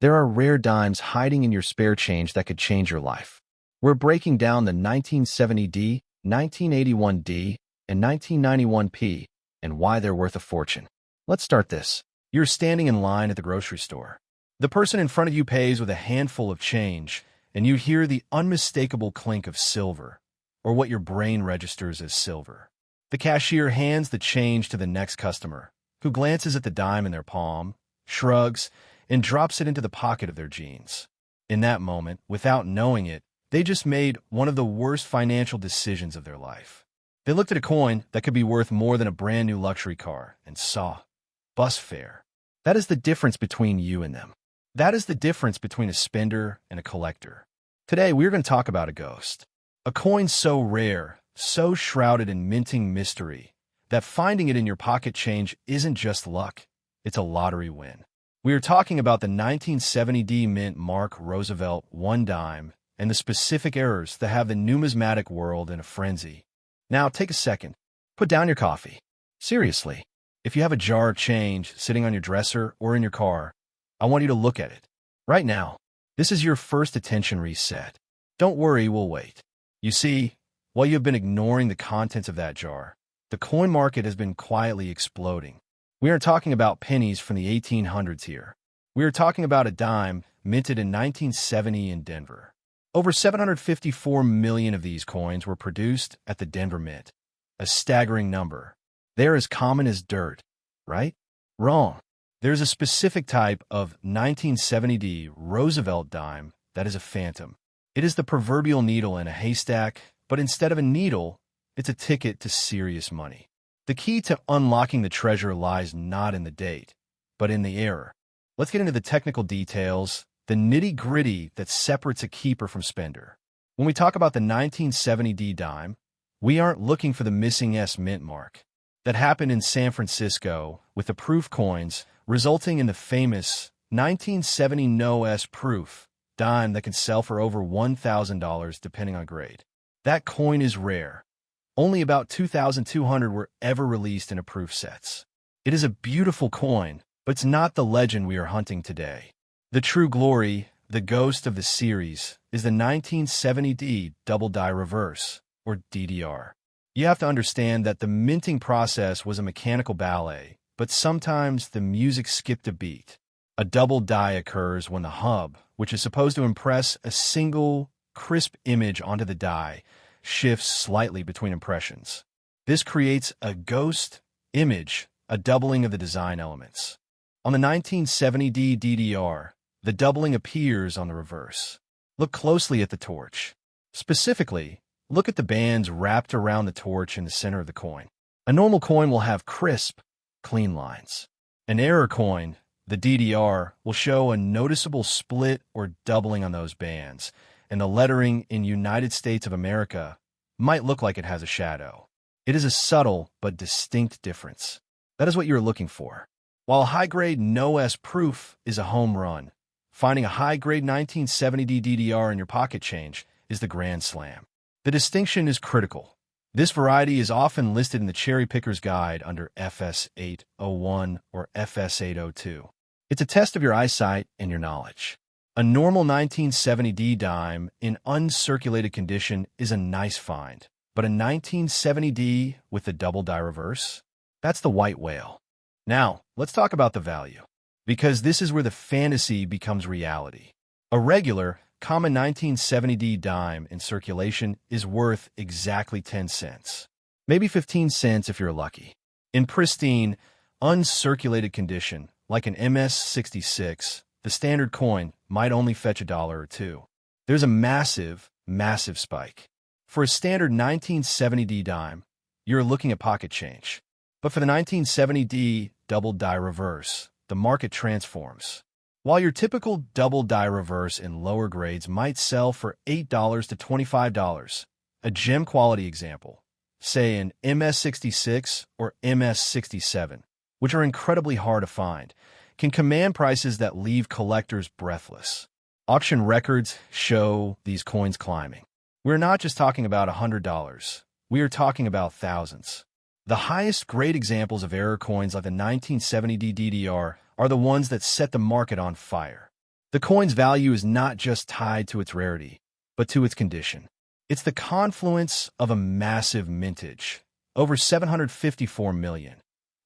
There are rare dimes hiding in your spare change that could change your life. We're breaking down the 1970D, 1981D, and 1991P, and why they're worth a fortune. Let's start this. You're standing in line at the grocery store. The person in front of you pays with a handful of change, and you hear the unmistakable clink of silver, or what your brain registers as silver. The cashier hands the change to the next customer, who glances at the dime in their palm, shrugs, and drops it into the pocket of their jeans. In that moment, without knowing it, they just made one of the worst financial decisions of their life. They looked at a coin that could be worth more than a brand new luxury car and saw bus fare. That is the difference between you and them. That is the difference between a spender and a collector. Today, we're going to talk about a ghost. A coin so rare, so shrouded in minting mystery, that finding it in your pocket change isn't just luck, it's a lottery win. We are talking about the 1970D mint mark Roosevelt 1 dime and the specific errors that have the numismatic world in a frenzy. Now, take a second. Put down your coffee. Seriously, if you have a jar of change sitting on your dresser or in your car, I want you to look at it. Right now, this is your first attention reset. Don't worry, we'll wait. You see, while you've been ignoring the contents of that jar, the coin market has been quietly exploding. We aren't talking about pennies from the 1800s here. We are talking about a dime minted in 1970 in Denver. Over 754 million of these coins were produced at the Denver Mint. A staggering number. They're as common as dirt, right? Wrong. There's a specific type of 1970D Roosevelt dime that is a phantom. It is the proverbial needle in a haystack, but instead of a needle, it's a ticket to serious money. The key to unlocking the treasure lies not in the date, but in the error. Let's get into the technical details, the nitty-gritty that separates a keeper from spender. When we talk about the 1970D dime, we aren't looking for the missing S mint mark. That happened in San Francisco with the proof coins, resulting in the famous 1970 No S proof dime that can sell for over $1,000 depending on grade. That coin is rare. Only about 2,200 were ever released in a proof sets. It is a beautiful coin, but it's not the legend we are hunting today. The true glory, the ghost of the series, is the 1970D double die reverse, or DDR. You have to understand that the minting process was a mechanical ballet, but sometimes the music skipped a beat. A double die occurs when the hub, which is supposed to impress a single, crisp image onto the die, shifts slightly between impressions. This creates a ghost image, a doubling of the design elements. On the 1970D DDR, the doubling appears on the reverse. Look closely at the torch. Specifically, look at the bands wrapped around the torch in the center of the coin. A normal coin will have crisp, clean lines. An error coin, the DDR, will show a noticeable split or doubling on those bands, and the lettering in United States of America might look like it has a shadow. It is a subtle but distinct difference. That is what you're looking for. While high-grade No S proof is a home run, finding a high-grade 1970D DDR in your pocket change is the grand slam. The distinction is critical. This variety is often listed in the Cherry Picker's Guide under FS801 or FS802. It's a test of your eyesight and your knowledge. A normal 1970D dime in uncirculated condition is a nice find, but a 1970D with the double die reverse? That's the white whale. Now, let's talk about the value, because this is where the fantasy becomes reality. A regular, common 1970D dime in circulation is worth exactly 10 cents. Maybe 15 cents if you're lucky. In pristine, uncirculated condition, like an MS-66, the standard coin might only fetch $1 or $2. There's a massive, massive spike. For a standard 1970D dime, you're looking at pocket change. But for the 1970D double die reverse, the market transforms. While your typical double die reverse in lower grades might sell for $8 to $25, a gem quality example, say an MS-66 or MS-67, which are incredibly hard to find, can command prices that leave collectors breathless. Auction records show these coins climbing. We're not just talking about $100. We are talking about thousands. The highest grade examples of error coins like the 1970D DDR are the ones that set the market on fire. The coin's value is not just tied to its rarity, but to its condition. It's the confluence of a massive mintage, over 754 million,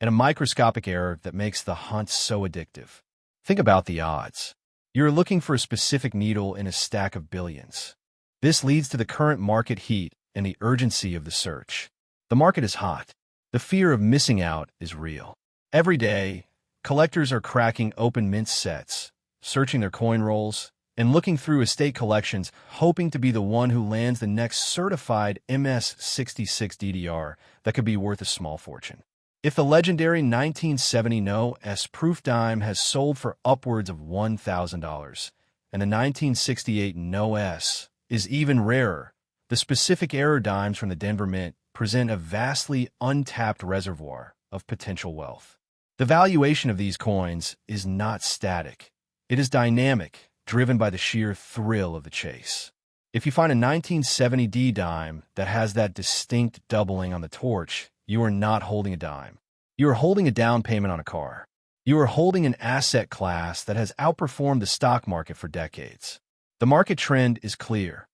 and a microscopic error that makes the hunt so addictive. Think about the odds. You're looking for a specific needle in a stack of billions. This leads to the current market heat and the urgency of the search. The market is hot. The fear of missing out is real. Every day, collectors are cracking open mint sets, searching their coin rolls, and looking through estate collections, hoping to be the one who lands the next certified MS-66 DDR that could be worth a small fortune. If the legendary 1970 No-S proof dime has sold for upwards of $1,000, and the 1968 No-S is even rarer, the specific error dimes from the Denver Mint present a vastly untapped reservoir of potential wealth. The valuation of these coins is not static. It is dynamic, driven by the sheer thrill of the chase. If you find a 1970D dime that has that distinct doubling on the torch, you are not holding a dime. You are holding a down payment on a car. You are holding an asset class that has outperformed the stock market for decades. The market trend is clear.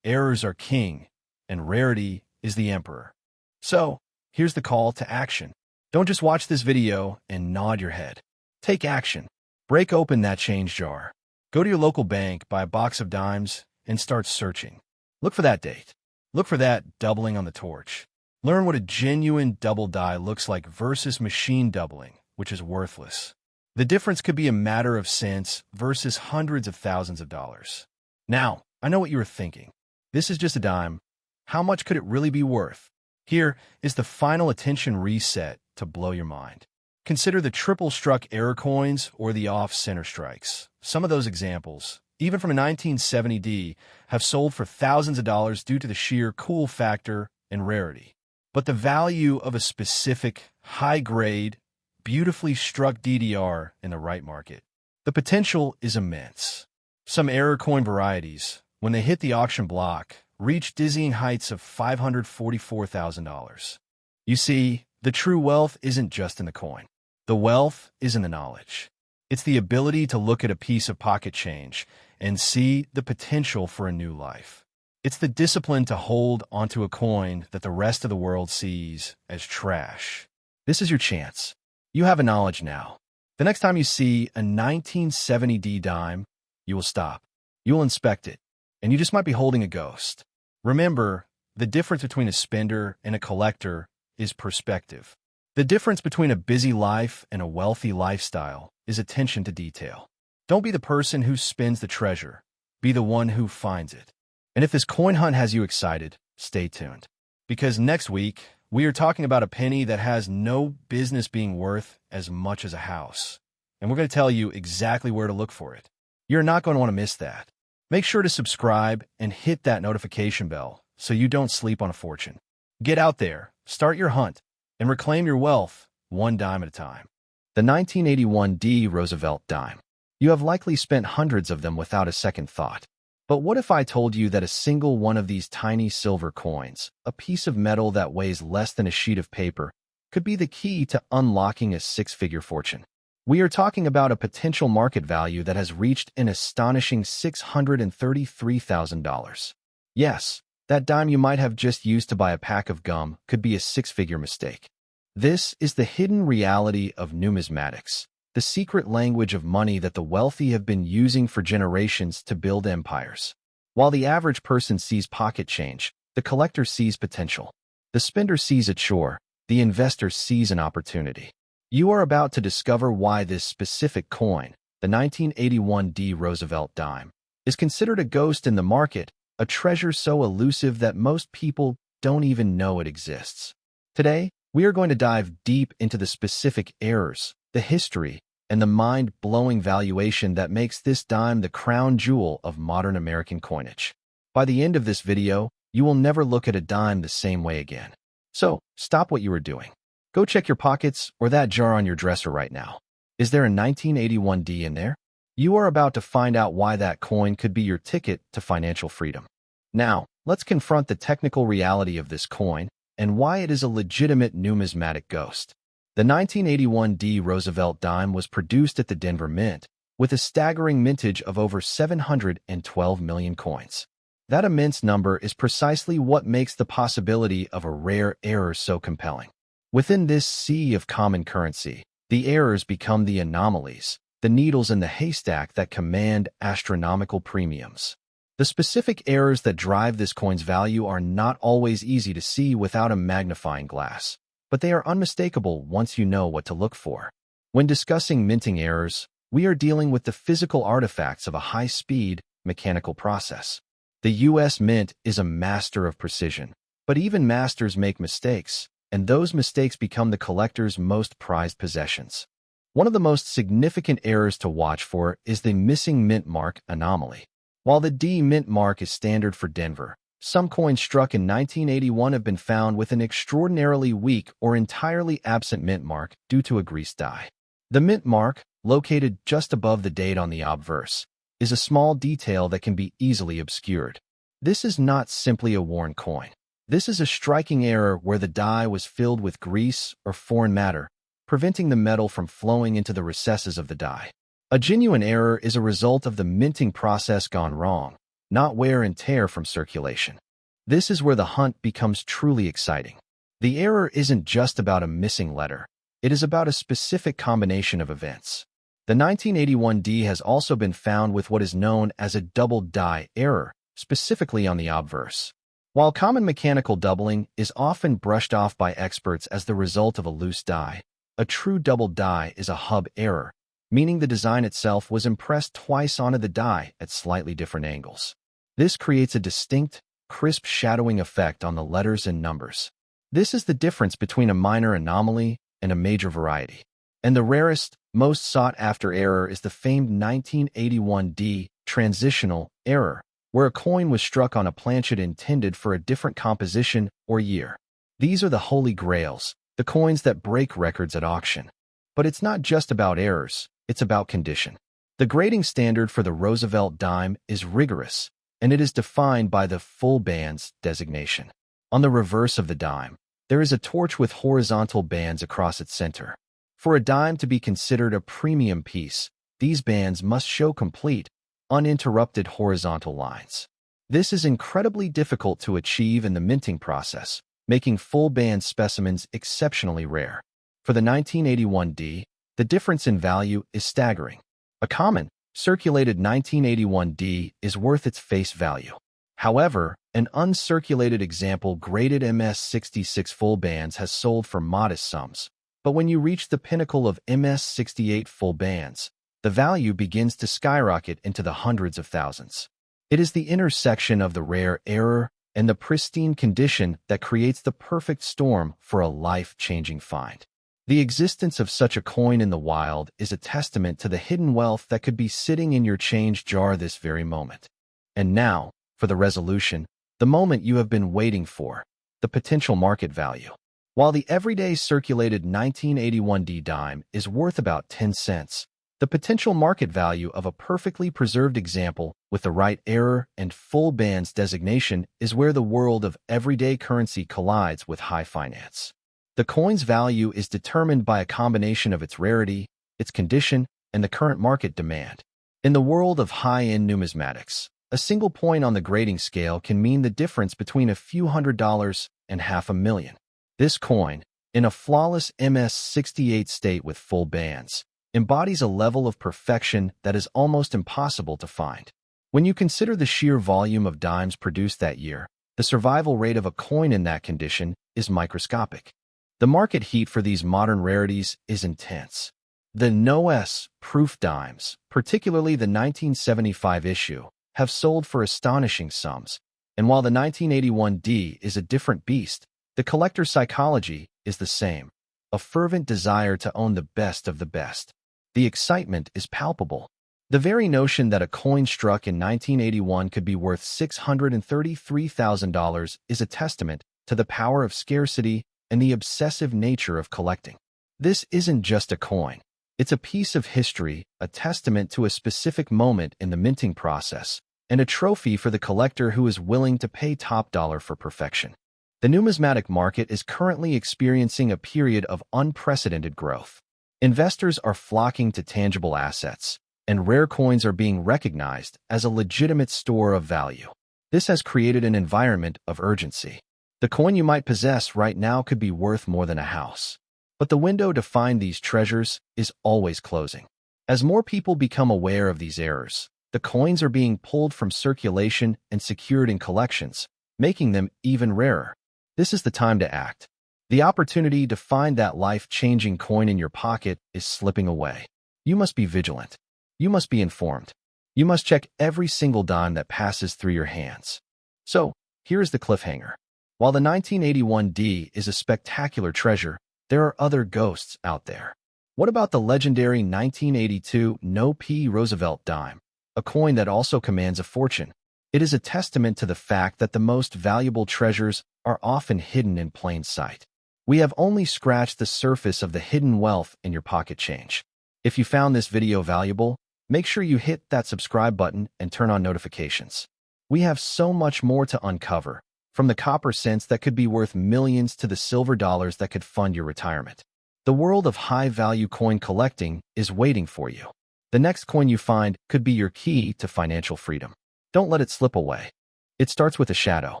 Errors are king, and rarity is the emperor. So, here's the call to action. Don't just watch this video and nod your head. Take action. Break open that change jar. Go to your local bank, buy a box of dimes, and start searching. Look for that date. Look for that doubling on the torch. Learn what a genuine double die looks like versus machine doubling, which is worthless. The difference could be a matter of cents versus hundreds of thousands of dollars. Now, I know what you were thinking. This is just a dime. How much could it really be worth? Here is the final attention reset to blow your mind. Consider the triple-struck error coins or the off-center strikes. Some of those examples, even from a 1970D, have sold for thousands of dollars due to the sheer cool factor and rarity. But the value of a specific, high-grade, beautifully struck DDR in the right market, the potential is immense. Some error coin varieties, when they hit the auction block, reach dizzying heights of $544,000. You see, the true wealth isn't just in the coin. The wealth is in the knowledge. It's the ability to look at a piece of pocket change and see the potential for a new life. It's the discipline to hold onto a coin that the rest of the world sees as trash. This is your chance. You have a knowledge now. The next time you see a 1970D dime, you will stop. You will inspect it, and you just might be holding a ghost. Remember, the difference between a spender and a collector is perspective. The difference between a busy life and a wealthy lifestyle is attention to detail. Don't be the person who spends the treasure. Be the one who finds it. And if this coin hunt has you excited, stay tuned. Because next week, we are talking about a penny that has no business being worth as much as a house. And we're going to tell you exactly where to look for it. You're not going to want to miss that. Make sure to subscribe and hit that notification bell so you don't sleep on a fortune. Get out there, start your hunt, and reclaim your wealth one dime at a time. The 1981D Roosevelt dime. You have likely spent hundreds of them without a second thought. But what if I told you that a single one of these tiny silver coins, a piece of metal that weighs less than a sheet of paper, could be the key to unlocking a six-figure fortune? We are talking about a potential market value that has reached an astonishing $633,000. Yes, that dime you might have just used to buy a pack of gum could be a six-figure mistake. This is the hidden reality of numismatics, the secret language of money that the wealthy have been using for generations to build empires. While the average person sees pocket change, the collector sees potential. The spender sees a chore, the investor sees an opportunity. You are about to discover why this specific coin, the 1981D Roosevelt dime, is considered a ghost in the market, a treasure so elusive that most people don't even know it exists. Today, we are going to dive deep into the specific errors, the history, and the mind-blowing valuation that makes this dime the crown jewel of modern American coinage. By the end of this video, you will never look at a dime the same way again. So, stop what you are doing. Go check your pockets or that jar on your dresser right now. Is there a 1981D in there? You are about to find out why that coin could be your ticket to financial freedom. Now, let's confront the technical reality of this coin and why it is a legitimate numismatic ghost. The 1981D Roosevelt dime was produced at the Denver Mint, with a staggering mintage of over 712 million coins. That immense number is precisely what makes the possibility of a rare error so compelling. Within this sea of common currency, the errors become the anomalies, the needles in the haystack that command astronomical premiums. The specific errors that drive this coin's value are not always easy to see without a magnifying glass, but they are unmistakable once you know what to look for. When discussing minting errors, we are dealing with the physical artifacts of a high-speed, mechanical process. The U.S. Mint is a master of precision, but even masters make mistakes, and those mistakes become the collector's most prized possessions. One of the most significant errors to watch for is the missing mint mark anomaly. While the D mint mark is standard for Denver, some coins struck in 1981 have been found with an extraordinarily weak or entirely absent mint mark due to a greased die. The mint mark, located just above the date on the obverse, is a small detail that can be easily obscured. This is not simply a worn coin. This is a striking error where the die was filled with grease or foreign matter, preventing the metal from flowing into the recesses of the die. A genuine error is a result of the minting process gone wrong, not wear and tear from circulation. This is where the hunt becomes truly exciting. The error isn't just about a missing letter. It is about a specific combination of events. The 1981 D has also been found with what is known as a double die error, specifically on the obverse. While common mechanical doubling is often brushed off by experts as the result of a loose die, a true double die is a hub error, meaning the design itself was impressed twice onto the die at slightly different angles. This creates a distinct, crisp shadowing effect on the letters and numbers. This is the difference between a minor anomaly and a major variety. And the rarest, most sought-after error is the famed 1981 D transitional error, where a coin was struck on a planchet intended for a different composition or year. These are the holy grails, the coins that break records at auction. But it's not just about errors, it's about condition. The grading standard for the Roosevelt dime is rigorous, and it is defined by the full bands designation. On the reverse of the dime, there is a torch with horizontal bands across its center. For a dime to be considered a premium piece, these bands must show complete, uninterrupted horizontal lines. This is incredibly difficult to achieve in the minting process, making full band specimens exceptionally rare. For the 1981 D, the difference in value is staggering. A common, circulated 1981 D is worth its face value. However, an uncirculated example graded MS66 full bands has sold for modest sums. But when you reach the pinnacle of MS68 full bands, the value begins to skyrocket into the hundreds of thousands. It is the intersection of the rare error and the pristine condition that creates the perfect storm for a life-changing find. The existence of such a coin in the wild is a testament to the hidden wealth that could be sitting in your change jar this very moment. And now, for the resolution, the moment you have been waiting for, the potential market value. While the everyday circulated 1981 D dime is worth about 10 cents, the potential market value of a perfectly preserved example with the right error and full bands designation is where the world of everyday currency collides with high finance. The coin's value is determined by a combination of its rarity, its condition, and the current market demand. In the world of high-end numismatics, a single point on the grading scale can mean the difference between a few $100s and $500,000. This coin, in a flawless MS68 state with full bands, embodies a level of perfection that is almost impossible to find. When you consider the sheer volume of dimes produced that year, the survival rate of a coin in that condition is microscopic. The market heat for these modern rarities is intense. The no-S proof dimes, particularly the 1975 issue, have sold for astonishing sums, and while the 1981 D is a different beast, the collector psychology is the same, a fervent desire to own the best of the best. The excitement is palpable. The very notion that a coin struck in 1981 could be worth $633,000 is a testament to the power of scarcity and the obsessive nature of collecting. This isn't just a coin. It's a piece of history, a testament to a specific moment in the minting process, and a trophy for the collector who is willing to pay top dollar for perfection. The numismatic market is currently experiencing a period of unprecedented growth. Investors are flocking to tangible assets, and rare coins are being recognized as a legitimate store of value. This has created an environment of urgency. The coin you might possess right now could be worth more than a house. But the window to find these treasures is always closing. As more people become aware of these errors, the coins are being pulled from circulation and secured in collections, making them even rarer. This is the time to act. The opportunity to find that life-changing coin in your pocket is slipping away. You must be vigilant. You must be informed. You must check every single dime that passes through your hands. So, here is the cliffhanger. While the 1981D is a spectacular treasure, there are other ghosts out there. What about the legendary 1982 No-P Roosevelt dime, a coin that also commands a fortune? It is a testament to the fact that the most valuable treasures are often hidden in plain sight. We have only scratched the surface of the hidden wealth in your pocket change. If you found this video valuable, make sure you hit that subscribe button and turn on notifications. We have so much more to uncover, from the copper cents that could be worth millions to the silver dollars that could fund your retirement. The world of high-value coin collecting is waiting for you. The next coin you find could be your key to financial freedom. Don't let it slip away. It starts with a shadow,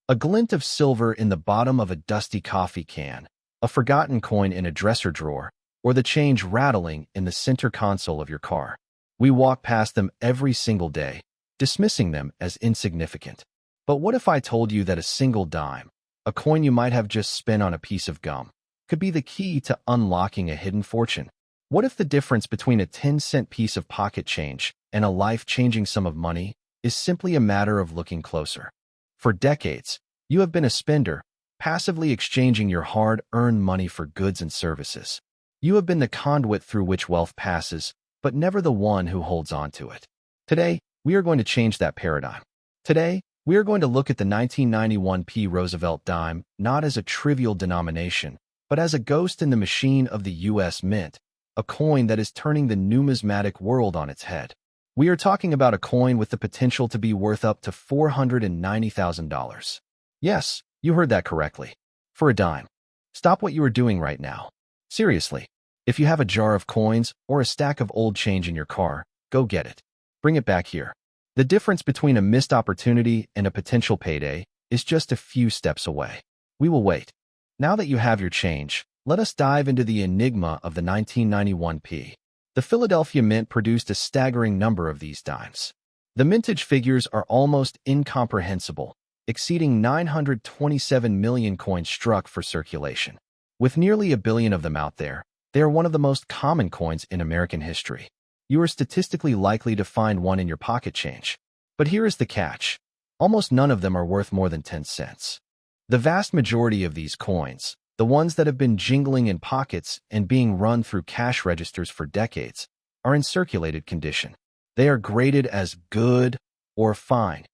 a glint of silver in the bottom of a dusty coffee can, a forgotten coin in a dresser drawer, or the change rattling in the center console of your car. We walk past them every single day, dismissing them as insignificant. But what if I told you that a single dime, a coin you might have just spent on a piece of gum, could be the key to unlocking a hidden fortune? What if the difference between a 10-cent piece of pocket change and a life-changing sum of money is simply a matter of looking closer? For decades, you have been a spender, passively exchanging your hard-earned money for goods and services. You have been the conduit through which wealth passes, but never the one who holds on to it. Today, we are going to change that paradigm. Today, we are going to look at the 1991P Roosevelt dime not as a trivial denomination, but as a ghost in the machine of the U.S. Mint, a coin that is turning the numismatic world on its head. We are talking about a coin with the potential to be worth up to $490,000. Yes, you heard that correctly. For a dime. Stop what you are doing right now. Seriously, if you have a jar of coins or a stack of old change in your car, go get it. Bring it back here. The difference between a missed opportunity and a potential payday is just a few steps away. We will wait. Now that you have your change, let us dive into the enigma of the 1991P. The Philadelphia Mint produced a staggering number of these dimes. The mintage figures are almost incomprehensible, exceeding 927 million coins struck for circulation. With nearly a billion of them out there, they are one of the most common coins in American history. You are statistically likely to find one in your pocket change. But here is the catch. Almost none of them are worth more than 10 cents. The vast majority of these coins, the ones that have been jingling in pockets and being run through cash registers for decades, are in circulated condition. They are graded as good or fine,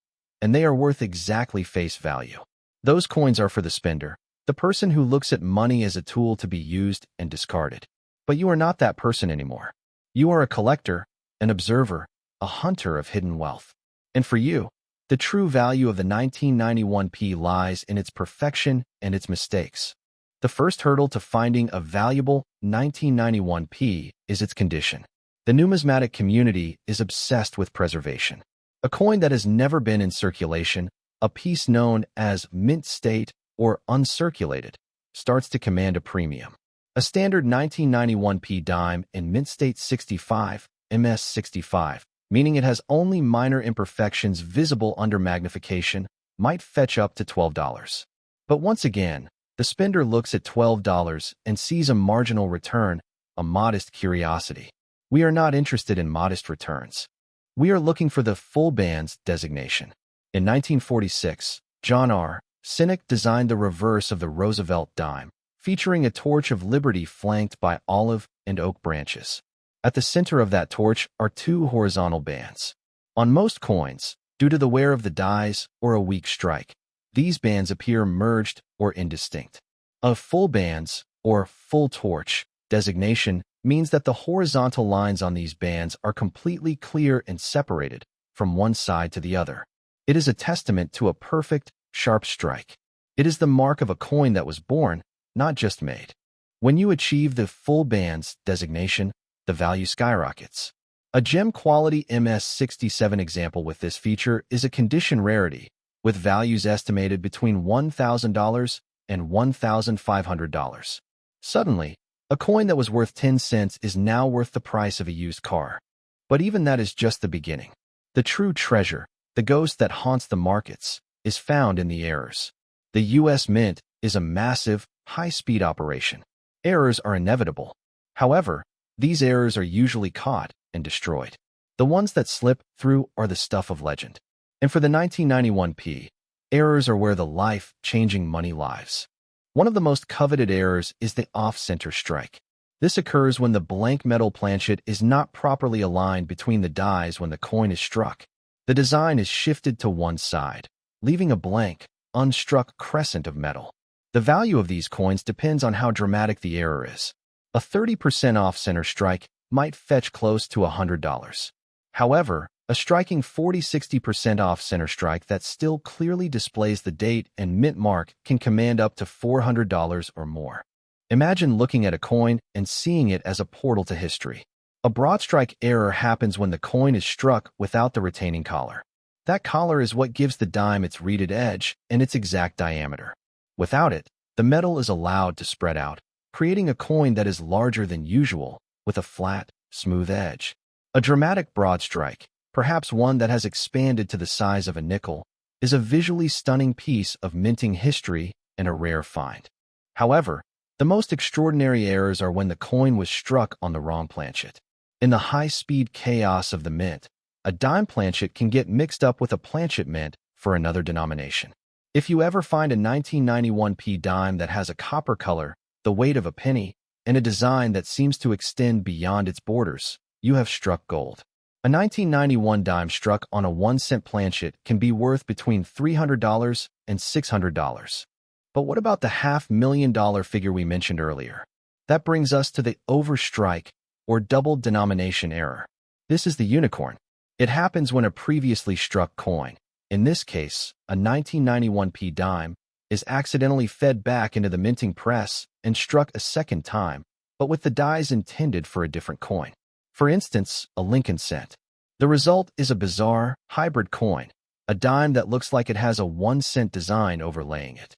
and they are worth exactly face value. Those coins are for the spender, the person who looks at money as a tool to be used and discarded. But you are not that person anymore. You are a collector, an observer, a hunter of hidden wealth. And for you, the true value of the 1991P lies in its perfection and its mistakes. The first hurdle to finding a valuable 1991P is its condition. The numismatic community is obsessed with preservation. A coin that has never been in circulation, a piece known as mint state or uncirculated, starts to command a premium. A standard 1991P dime in mint state 65, MS 65, meaning it has only minor imperfections visible under magnification, might fetch up to $12. But once again, the spender looks at $12 and sees a marginal return, a modest curiosity. We are not interested in modest returns. We are looking for the full bands designation. In 1946, John R. Sinek designed the reverse of the Roosevelt dime, featuring a torch of liberty flanked by olive and oak branches. At the center of that torch are two horizontal bands. On most coins, due to the wear of the dies or a weak strike, these bands appear merged or indistinct. A full bands, or full torch, designation means that the horizontal lines on these bands are completely clear and separated from one side to the other. It is a testament to a perfect, sharp strike. It is the mark of a coin that was born, not just made. When you achieve the full bands designation, the value skyrockets. A gem quality MS-67 example with this feature is a condition rarity, with values estimated between $1,000 and $1,500. Suddenly, a coin that was worth 10 cents is now worth the price of a used car. But even that is just the beginning. The true treasure, the ghost that haunts the markets, is found in the errors. The U.S. Mint is a massive, high-speed operation. Errors are inevitable. However, these errors are usually caught and destroyed. The ones that slip through are the stuff of legend. And for the 1991p, errors are where the life-changing money lies. One of the most coveted errors is the off-center strike. This occurs when the blank metal planchet is not properly aligned between the dies when the coin is struck. The design is shifted to one side, leaving a blank, unstruck crescent of metal. The value of these coins depends on how dramatic the error is. A 30% off-center strike might fetch close to $100. However, a striking 40–60% off-center strike that still clearly displays the date and mint mark can command up to $400 or more. Imagine looking at a coin and seeing it as a portal to history. A broad strike error happens when the coin is struck without the retaining collar. That collar is what gives the dime its reeded edge and its exact diameter. Without it, the metal is allowed to spread out, creating a coin that is larger than usual, with a flat, smooth edge. A dramatic broad strike, perhaps one that has expanded to the size of a nickel, is a visually stunning piece of minting history and a rare find. However, the most extraordinary errors are when the coin was struck on the wrong planchet. In the high-speed chaos of the mint, a dime planchet can get mixed up with a planchet mint for another denomination. If you ever find a 1991p dime that has a copper color, the weight of a penny, and a design that seems to extend beyond its borders, you have struck gold. A 1991 dime struck on a 1-cent planchet can be worth between $300 and $600. But what about the $500,000 figure we mentioned earlier? That brings us to the overstrike, or double denomination error. This is the unicorn. It happens when a previously struck coin, in this case, a 1991p dime, is accidentally fed back into the minting press and struck a second time, but with the dies intended for a different coin. For instance, a Lincoln cent. The result is a bizarre, hybrid coin, a dime that looks like it has a 1-cent design overlaying it.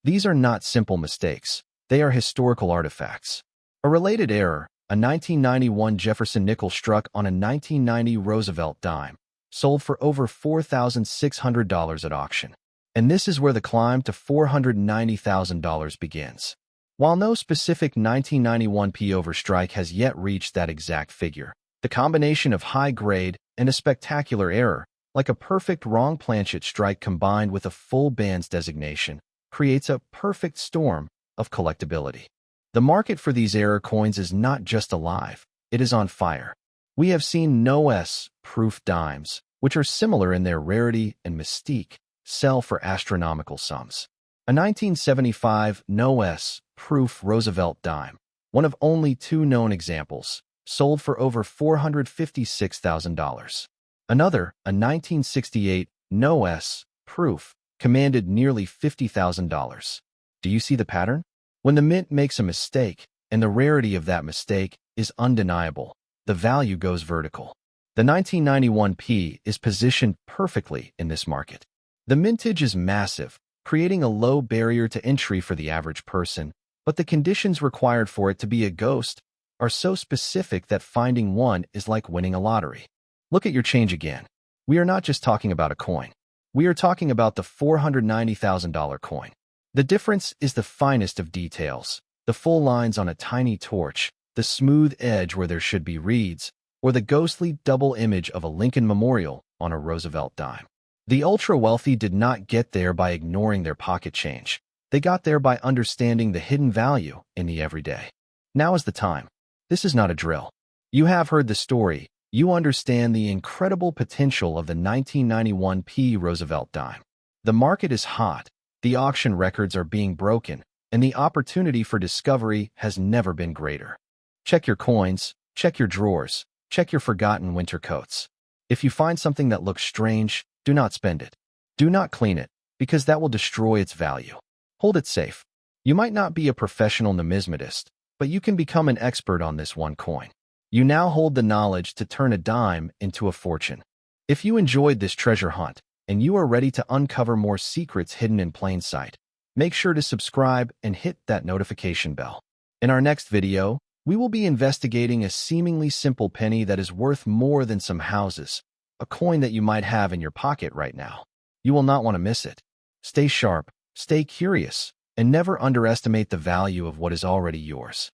These are not simple mistakes. They are historical artifacts. A related error, a 1991 Jefferson nickel struck on a 1990 Roosevelt dime, sold for over $4,600 at auction. And this is where the climb to $490,000 begins. While no specific 1991p overstrike has yet reached that exact figure, the combination of high grade and a spectacular error, like a perfect wrong planchet strike combined with a full bands designation, creates a perfect storm of collectability. The market for these error coins is not just alive, it is on fire. We have seen no-S-proof dimes, which are similar in their rarity and mystique, sell for astronomical sums. A 1975 no-S-proof Roosevelt dime, one of only 2 known examples, sold for over $456,000. Another, a 1968 no-S-proof, commanded nearly $50,000. Do you see the pattern? When the mint makes a mistake, and the rarity of that mistake is undeniable, the value goes vertical. The 1991p is positioned perfectly in this market. The mintage is massive, creating a low barrier to entry for the average person, but the conditions required for it to be a ghost are so specific that finding one is like winning a lottery. Look at your change again. We are not just talking about a coin. We are talking about the $490,000 coin. The difference is the finest of details, the full lines on a tiny torch, the smooth edge where there should be reeds, or the ghostly double image of a Lincoln memorial on a Roosevelt dime. The ultra-wealthy did not get there by ignoring their pocket change. They got there by understanding the hidden value in the everyday. Now is the time. This is not a drill. You have heard the story. You understand the incredible potential of the 1991p Roosevelt dime. The market is hot, the auction records are being broken, and the opportunity for discovery has never been greater. Check your coins, check your drawers, check your forgotten winter coats. If you find something that looks strange, do not spend it. Do not clean it, because that will destroy its value. Hold it safe. You might not be a professional numismatist, but you can become an expert on this one coin. You now hold the knowledge to turn a dime into a fortune. If you enjoyed this treasure hunt and you are ready to uncover more secrets hidden in plain sight, make sure to subscribe and hit that notification bell. In our next video, we will be investigating a seemingly simple penny that is worth more than some houses, a coin that you might have in your pocket right now. You will not want to miss it. Stay sharp, stay curious, and never underestimate the value of what is already yours.